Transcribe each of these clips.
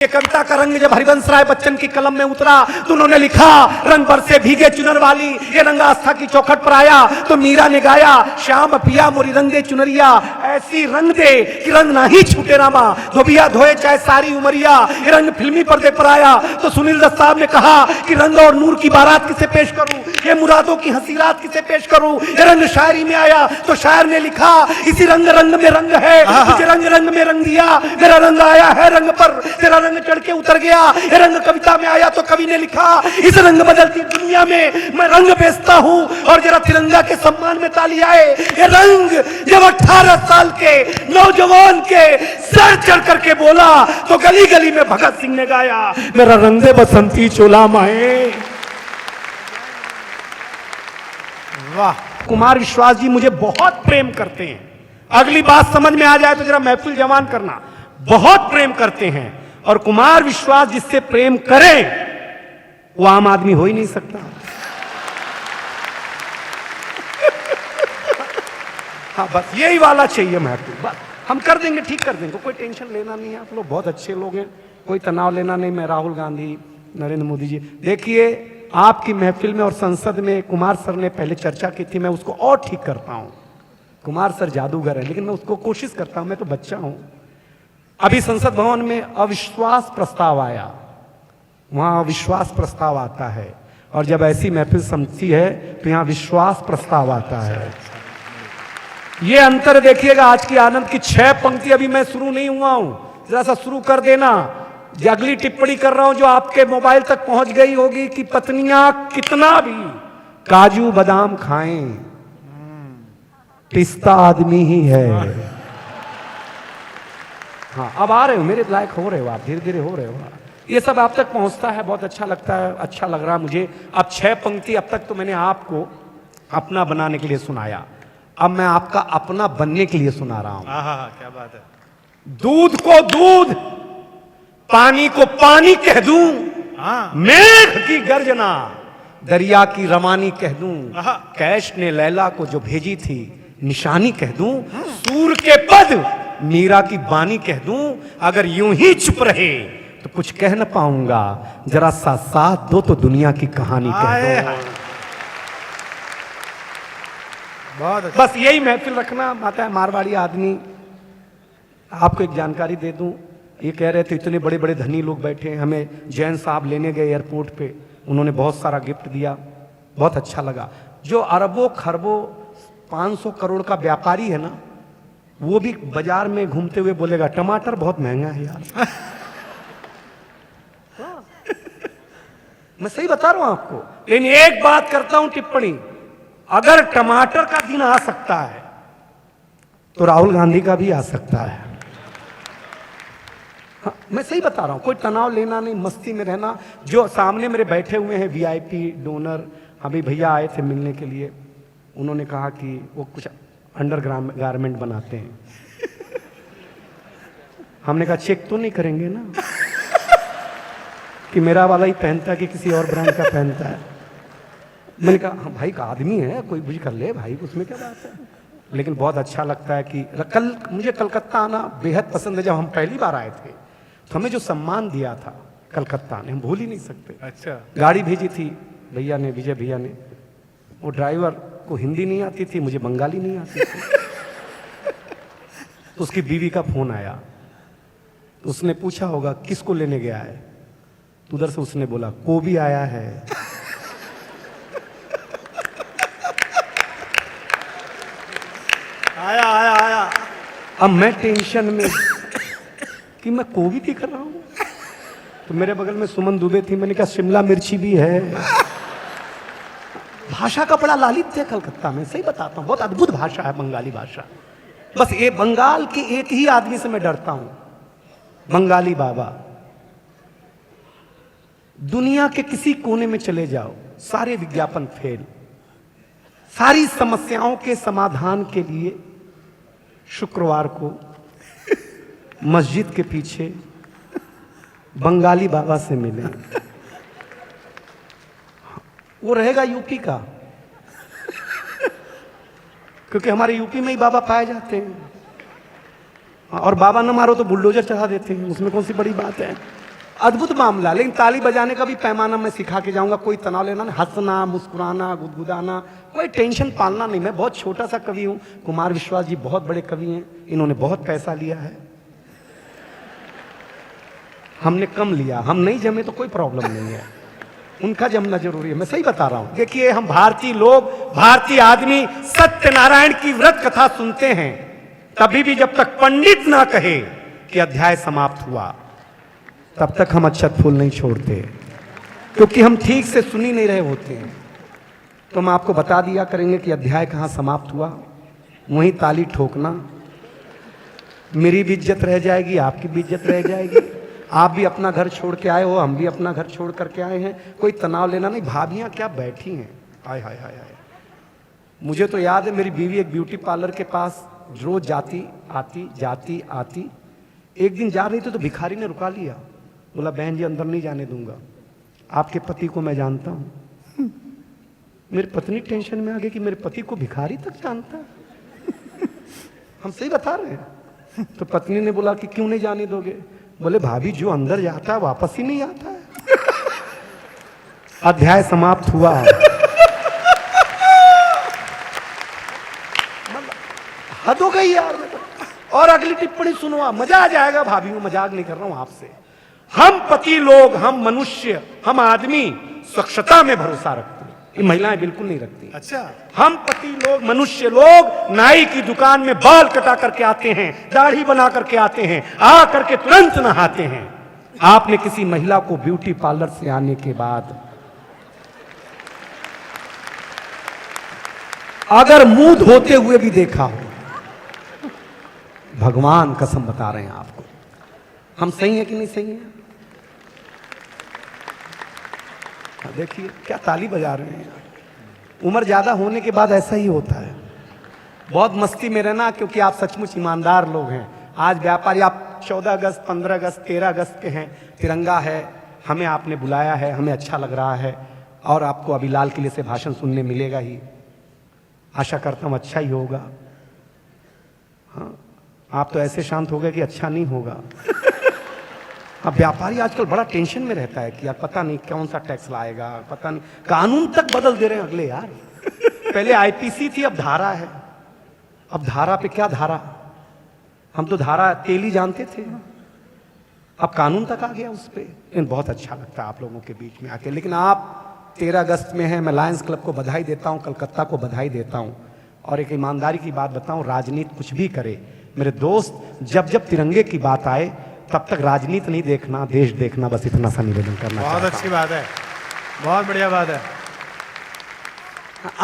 ये कविता का रंग जब हरिवंश राय बच्चन की कलम में उतरा तो उन्होंने लिखा, रंग बरसे भीगे चुनर वाली ये रंग आस्था की चौखट पर आया तो मीरा ने गाया, श्याम पिया मोरी रंग दे चुनरिया ऐसी रंग दे कि रंग ना ही छूटे रामा, धोबिया धोए चाहे सारी उमरिया। ये रंग फिल्मी पर्दे पर आया तो सुनील दत्त साहब ने कहा कि रंग और नूर की बारात किसे पेश करूं, ये मुरादों की हंसी रात किसे पेश करूं। ये रंग शायरी में आया तो शायर ने लिखा, इसी रंग रंग में रंग है, इसी रंग रंग में रंग दिया, मेरा रंग आया है रंग पर, तेरा रंग चढ़ के उतर गया। ये रंग कविता में आया तो कवि ने लिखा, इस रंग बदलती दुनिया में मैं रंग बेचता हूं और जरा तिरंगा के सम्मान में ताली आए। ये रंग जब 18 साल के नौजवान के सर चढ़ करके बोला तो गली गली में भगत सिंह ने गाया, मेरा रंग दे बसंती चोला माए। वाह, कुमार विश्वास जी मुझे बहुत प्रेम करते हैं। अगली बात समझ में आ जाए तो जरा महफिल जवान करना, बहुत प्रेम करते हैं। और कुमार विश्वास जिससे प्रेम करे वो आम आदमी हो ही नहीं सकता। हाँ बस यही वाला चाहिए महफिल, बस हम कर देंगे, ठीक कर देंगे, कोई टेंशन लेना नहीं है। आप लोग बहुत अच्छे लोग हैं, कोई तनाव लेना नहीं। मैं राहुल गांधी, नरेंद्र मोदी जी, देखिए आपकी महफिल में और संसद में कुमार सर ने पहले चर्चा की थी, मैं उसको और ठीक करता हूं। कुमार सर जादूगर है लेकिन मैं उसको कोशिश करता हूं, मैं तो बच्चा हूं। अभी संसद भवन में अविश्वास प्रस्ताव आया, वहां अविश्वास प्रस्ताव आता है और जब ऐसी महफिल समझती है तो यहां विश्वास प्रस्ताव आता है। ये अंतर देखिएगा। आज की आनंद की 6 पंक्ति अभी मैं शुरू नहीं हुआ हूं, जरा सा शुरू कर देना। अगली टिप्पणी कर रहा हूं जो आपके मोबाइल तक पहुंच गई होगी कि पत्नियां कितना भी काजू बादाम खाएं, पिस्ता आदमी ही है। हाँ अब आ रहे हो, मेरे लायक हो रहे हो आप, धीरे धीरे हो रहे हो। ये सब आप तक पहुंचता है, बहुत अच्छा लगता है, अच्छा लग रहा है मुझे। अब 6 पंक्ति अब तक तो मैंने आपको अपना बनाने के लिए सुनाया, अब मैं आपका अपना बनने के लिए सुना रहा हूं। क्या बात है। दूध को दूध, पानी को पानी कह दूं, मेघ की गर्जना, दरिया की रवानी कह दूं, कैश ने लैला को जो भेजी थी निशानी कह दूं, सूर के पद मीरा की बानी कह दूं, अगर यूं ही चुप रहे तो कुछ कह न पाऊंगा, जरा सा साथ दो तो दुनिया की कहानी कह दो। बहुत बस यही महफिल रखना। माता है मारवाड़ी आदमी। आपको एक जानकारी दे दूं, ये कह रहे थे इतने बड़े बड़े धनी लोग बैठे हैं, हमें जैन साहब लेने गए एयरपोर्ट पे, उन्होंने बहुत सारा गिफ्ट दिया, बहुत अच्छा लगा। जो अरबों खरबों 500 करोड़ का व्यापारी है ना, वो भी बाजार में घूमते हुए बोलेगा टमाटर बहुत महंगा है यार। मैं सही बता रहा हूं आपको। लेकिन एक बात करता हूं टिप्पणी, अगर टमाटर का दिन आ सकता है तो राहुल गांधी का भी आ सकता है। हाँ, मैं सही बता रहा हूं, कोई तनाव लेना नहीं, मस्ती में रहना। जो सामने मेरे बैठे हुए हैं वीआईपी डोनर, अभी भैया आए थे मिलने के लिए, उन्होंने कहा कि वो कुछ अंडर गारमेंट बनाते हैं। हमने कहा चेक तो नहीं करेंगे ना कि मेरा वाला ही पहनता है कि किसी और ब्रांड का पहनता है। मैंने कहा हाँ भाई का आदमी है, कोई कुछ कर ले भाई, उसमें क्या बात है। लेकिन बहुत अच्छा लगता है कि कल मुझे कलकत्ता आना बेहद पसंद है। जब हम पहली बार आए थे तो हमें जो सम्मान दिया था कलकत्ता ने, हम भूल ही नहीं सकते। अच्छा, गाड़ी भेजी थी भैया ने, विजय भैया ने, वो ड्राइवर को हिंदी नहीं आती थी, मुझे बंगाली नहीं आती थी। तो उसकी बीवी का फोन आया, तो उसने पूछा होगा किसको लेने गया है, तो उधर से उसने बोला को भी आया है। आया आया आया। अब मैं टेंशन में कि मैं को भी दिख रहा हूं, तो मेरे बगल में सुमन दुबे थी, मैंने कहा शिमला मिर्ची भी है। भाषा का बड़ा लालित्य है कलकत्ता में, सही बताता हूं, बहुत अद्भुत भाषा है बंगाली भाषा। बस ये बंगाल के एक ही आदमी से मैं डरता हूं, बंगाली बाबा। दुनिया के किसी कोने में चले जाओ, सारे विज्ञापन फेल। सारी समस्याओं के समाधान के लिए शुक्रवार को मस्जिद के पीछे बंगाली बाबा से मिले। वो रहेगा यूपी का, क्योंकि हमारे यूपी में ही बाबा पाए जाते हैं। और बाबा न मारो तो बुलडोजर चढ़ा देते हैं, उसमें कौन सी बड़ी बात है। अद्भुत मामला। लेकिन ताली बजाने का भी पैमाना मैं सिखा के जाऊंगा। कोई तनाव लेना नहीं, हंसना, मुस्कुराना, गुदगुदाना, कोई टेंशन पालना नहीं। मैं बहुत छोटा सा कवि हूं। कुमार विश्वास जी बहुत बड़े कवि हैं, इन्होंने बहुत पैसा लिया है, हमने कम लिया। हम नहीं जमे तो कोई प्रॉब्लम नहीं है, उनका जमना जरूरी है। मैं सही बता रहा हूं। देखिए, हम भारतीय लोग, भारतीय आदमी सत्यनारायण की व्रत कथा सुनते हैं तभी भी जब तक पंडित ना कहे कि अध्याय समाप्त हुआ तब तक हम अक्षत फूल नहीं छोड़ते, क्योंकि हम ठीक से सुन ही नहीं रहे होते हैं। तो हम आपको बता दिया करेंगे कि अध्याय कहां समाप्त हुआ, वहीं ताली ठोकना। मेरी भी इज्जत रह जाएगी, आपकी भी इज्जत रह जाएगी। आप भी अपना घर छोड़ के आए हो, हम भी अपना घर छोड़ करके आए हैं। कोई तनाव लेना नहीं। भाभियां क्या बैठी हैं, हाय हाय हाय हाय। मुझे तो याद है, मेरी बीवी एक ब्यूटी पार्लर के पास रोज जाती आती जाती आती। एक दिन जा रही थी तो भिखारी ने रुका लिया, बोला बहन जी अंदर नहीं जाने दूंगा, आपके पति को मैं जानता हूं। मेरी पत्नी टेंशन में आ गई कि मेरे पति को भिखारी तक जानता है। हम सही बता रहे हैं। तो पत्नी ने बोला कि क्यों नहीं जाने दोगे? बोले भाभी जो अंदर जाता है वापस ही नहीं आता है। अध्याय समाप्त हुआ। हद हो गई यार। और अगली टिप्पणी सुनो, मजा आ जाएगा। भाभी को मजाक नहीं कर रहा हूं आपसे। हम पति लोग, हम मनुष्य, हम आदमी स्वच्छता में भरोसा रखते हैं, ये महिलाएं बिल्कुल नहीं रखती। अच्छा, हम पति लोग, मनुष्य लोग नाई की दुकान में बाल कटा करके आते हैं, दाढ़ी बना करके आते हैं, आ करके तुरंत नहाते हैं। आपने किसी महिला को ब्यूटी पार्लर से आने के बाद अगर मुंह धोते हुए भी देखा हो, भगवान कसम बता रहे हैं आपको, हम सही है कि नहीं सही है? देखिए क्या ताली बजा रहे हैं। उम्र ज्यादा होने के बाद ऐसा ही होता है। बहुत मस्ती में रहना, क्योंकि आप सचमुच ईमानदार लोग हैं। आज व्यापारी, आप 14 अगस्त, 15 अगस्त, 13 अगस्त के हैं, तिरंगा है, हमें आपने बुलाया है, हमें अच्छा लग रहा है। और आपको अभी लाल किले से भाषण सुनने मिलेगा ही, आशा करता हूं अच्छा ही होगा। हाँ, आप तो ऐसे शांत हो गए कि अच्छा नहीं होगा। अब व्यापारी आजकल बड़ा टेंशन में रहता है कि यार पता नहीं कौन सा टैक्स लाएगा, पता नहीं, कानून तक बदल दे रहे हैं अगले यार। पहले आईपीसी थी, अब धारा है। अब धारा पे क्या धारा, हम तो धारा तेली जानते थे, अब कानून तक आ गया उस पे। लेकिन बहुत अच्छा लगता है आप लोगों के बीच में आके। लेकिन आप 13 अगस्त में हैं, मैं लायंस क्लब को बधाई देता हूं, कलकत्ता को बधाई देता हूं। और एक ईमानदारी की बात बताऊं, राजनीति कुछ भी करे मेरे दोस्त, जब जब तिरंगे की बात आए तब तक राजनीति नहीं देखना, देश देखना, बस इतना सा निवेदन करना। बहुत अच्छी बात है, बहुत बढ़िया बात है।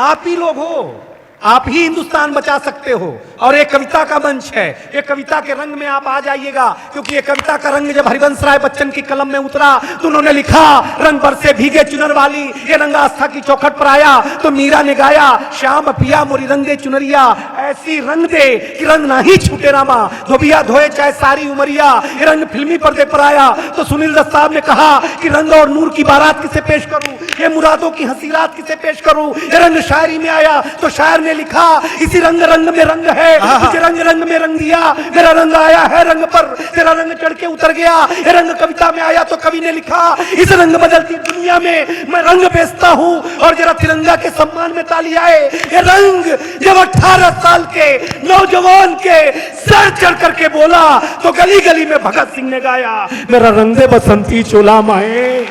आप ही लोग हो, आप ही हिंदुस्तान बचा सकते हो। और एक कविता का मंच है, एक कविता के रंग में आप आ जाइएगा, क्योंकि ये कविता का रंग जब हरिवंश राय बच्चन की कलम में उतरा तो उन्होंने लिखा, रंग बरसे भीगे चुनर वाली, ये रंग आस्था की चौखट पर आया तो मीरा ने गाया, श्याम पिया मोरी रंग दे चुनरिया, ऐसी रंग दे कि रंग ना ही छूटे रामा, धोबिया धोए चाहे सारी उमरिया। ये रंग फिल्मी पर्दे पर आया तो सुनील दत्त साहब ने कहा कि रंग और नूर की बारात किसे पेश करूं, ये मुरादों की हंसी रात किसे पेश करूं। ये रंग शायरी में आया तो शायर ने लिखा, इसी रंग रंग में रंग है, तुझे रंग रंग में रंग दिया, मेरा रंग आया है रंग पर, तेरा रंग चढ़ के उतर गया। ये रंग कविता में आया तो कवि ने लिखा, इस रंग बदलती दुनिया में मैं रंग बेचता हूं और जरा तिरंगा के सम्मान में ताली आए। ये रंग जब 18 साल के नौजवान के सर चढ़ करके बोला तो गली गली में भगत सिंह ने गाया, मेरा रंग दे बसंती चोला माए।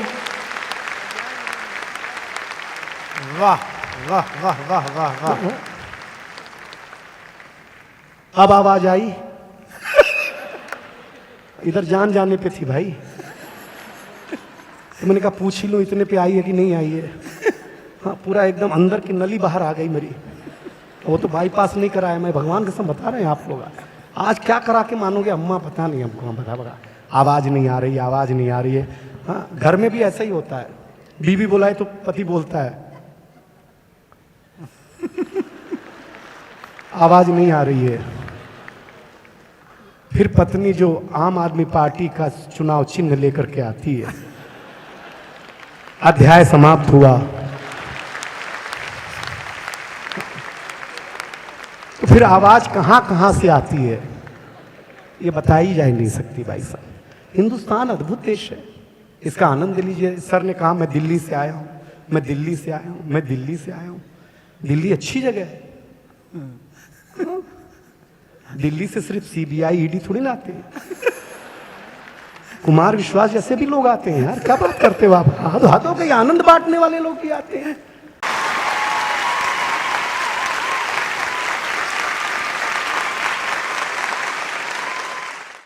वाह वाह वाह वाह वाह वाह। अब आवाज आई। इधर जान जाने पे थी भाई, तो मैंने कहा पूछ ही लो इतने पे आई है कि नहीं आई है। हाँ, पूरा एकदम अंदर की नली बाहर आ गई मेरी। वो तो बाईपास नहीं कराया, मैं भगवान कसम बता रहे हैं आप लोग। आज क्या करा के मानोगे अम्मा, पता नहीं हमको। हम बता आवाज नहीं आ रही, आवाज नहीं आ रही है। हाँ, घर में भी ऐसा ही होता है, बीवी बुलाए तो पति बोलता है आवाज नहीं आ रही है। फिर पत्नी जो आम आदमी पार्टी का चुनाव चिन्ह लेकर के आती है, अध्याय समाप्त हुआ। तो फिर आवाज कहां कहां से आती है ये बताई जा नहीं सकती भाई साहब। हिंदुस्तान अद्भुत देश है, इसका आनंद लीजिए। सर ने कहा मैं दिल्ली से आया हूं, मैं दिल्ली से आया हूं, मैं दिल्ली से आया हूं। दिल्ली अच्छी जगह है। दिल्ली से सिर्फ सीबीआई ईडी थोड़ी ना आते हैं, कुमार विश्वास जैसे भी लोग आते हैं यार। क्या बात करते हो आप? हद हो गई, आनंद बांटने वाले लोग भी आते हैं।